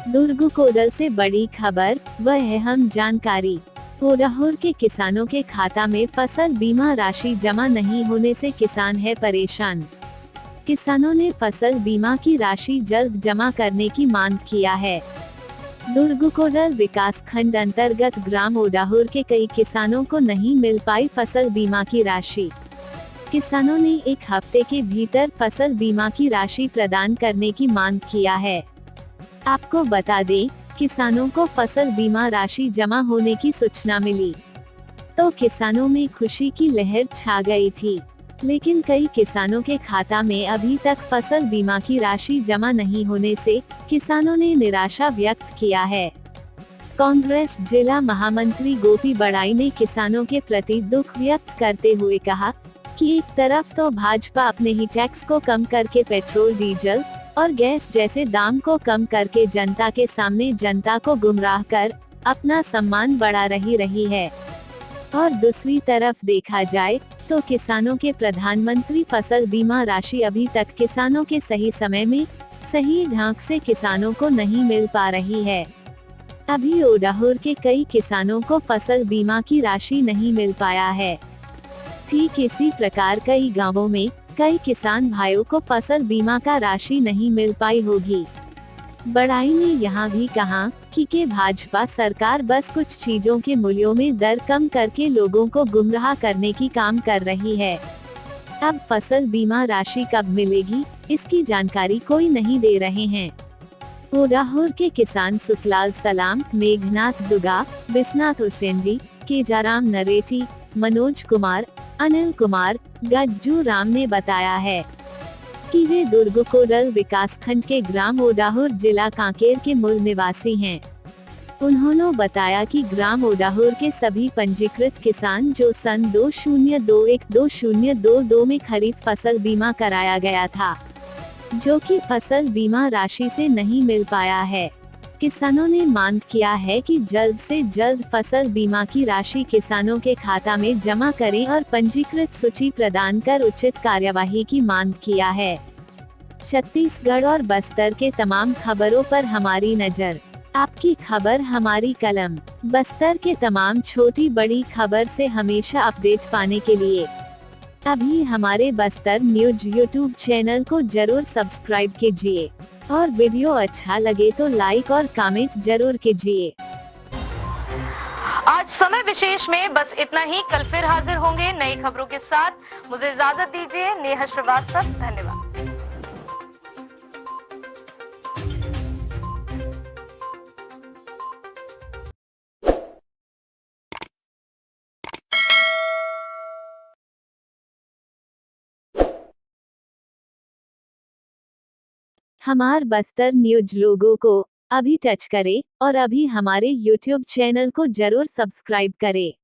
दुर्ग कोडल से बड़ी खबर व अहम जानकारी। ओडाहुर के किसानों के खाता में फसल बीमा राशि जमा नहीं होने से किसान है परेशान। किसानों ने फसल बीमा की राशि जल्द जमा करने की मांग किया है। दुर्ग कोडल विकास खंड अंतर्गत ग्राम ओडाहुर के कई किसानों को नहीं मिल पाई फसल बीमा की राशि। किसानों ने एक हफ्ते के भीतर फसल बीमा की राशि प्रदान करने की मांग किया है। आपको बता दें, किसानों को फसल बीमा राशि जमा होने की सूचना मिली तो किसानों में खुशी की लहर छा गई थी, लेकिन कई किसानों के खाता में अभी तक फसल बीमा की राशि जमा नहीं होने से किसानों ने निराशा व्यक्त किया है। कांग्रेस जिला महामंत्री गोपी बड़ाई ने किसानों के प्रति दुख व्यक्त करते हुए कहा कि एक तरफ तो भाजपा अपने ही टैक्स को कम करके पेट्रोल डीजल और गैस जैसे दाम को कम करके जनता के सामने जनता को गुमराह कर अपना सम्मान बढ़ा रही है, और दूसरी तरफ देखा जाए तो किसानों के प्रधानमंत्री फसल बीमा राशि अभी तक किसानों के सही समय में सही ढंग से किसानों को नहीं मिल पा रही है। अभी ओडाहुर के कई किसानों को फसल बीमा की राशि नहीं मिल पाया है। ठीक इसी प्रकार कई गांवों में कई किसान भाइयों को फसल बीमा का राशि नहीं मिल पाई होगी। बड़ाई ने यहाँ भी कहा कि भाजपा सरकार बस कुछ चीजों के मूल्यों में दर कम करके लोगों को गुमराह करने की काम कर रही है। अब फसल बीमा राशि कब मिलेगी, इसकी जानकारी कोई नहीं दे रहे हैं। ओडाहुर के किसान सुखलाल सलाम, मेघनाथ दुगा, बिस्नाथ हुसैन, केजाराम नरेटी, मनोज कुमार, अनिल कुमार, गज्जू राम ने बताया है कि वे दुर्ग कोडल विकास खंड के ग्राम ओडाहुर जिला कांकेर के मूल निवासी हैं। उन्होंने बताया कि ग्राम ओडाहुर के सभी पंजीकृत किसान जो सन 2021-2022 में खरीफ फसल बीमा कराया गया था, जो कि फसल बीमा राशि से नहीं मिल पाया है। किसानों ने मांग किया है कि जल्द से जल्द फसल बीमा की राशि किसानों के खाता में जमा करें और पंजीकृत सूची प्रदान कर उचित कार्यवाही की मांग किया है। छत्तीसगढ़ और बस्तर के तमाम खबरों पर हमारी नजर, आपकी खबर हमारी कलम। बस्तर के तमाम छोटी बड़ी खबर से हमेशा अपडेट पाने के लिए अभी हमारे बस्तर न्यूज यूट्यूब चैनल को जरूर सब्सक्राइब कीजिए और वीडियो अच्छा लगे तो लाइक और कमेंट जरूर कीजिए। आज समय विशेष में बस इतना ही। कल फिर हाजिर होंगे नई खबरों के साथ। मुझे इजाजत दीजिए। नेहा श्रीवास्तव, धन्यवाद। हमार बस्तर न्यूज लोगो को अभी टच करें और अभी हमारे YouTube चैनल को जरूर सब्सक्राइब करें।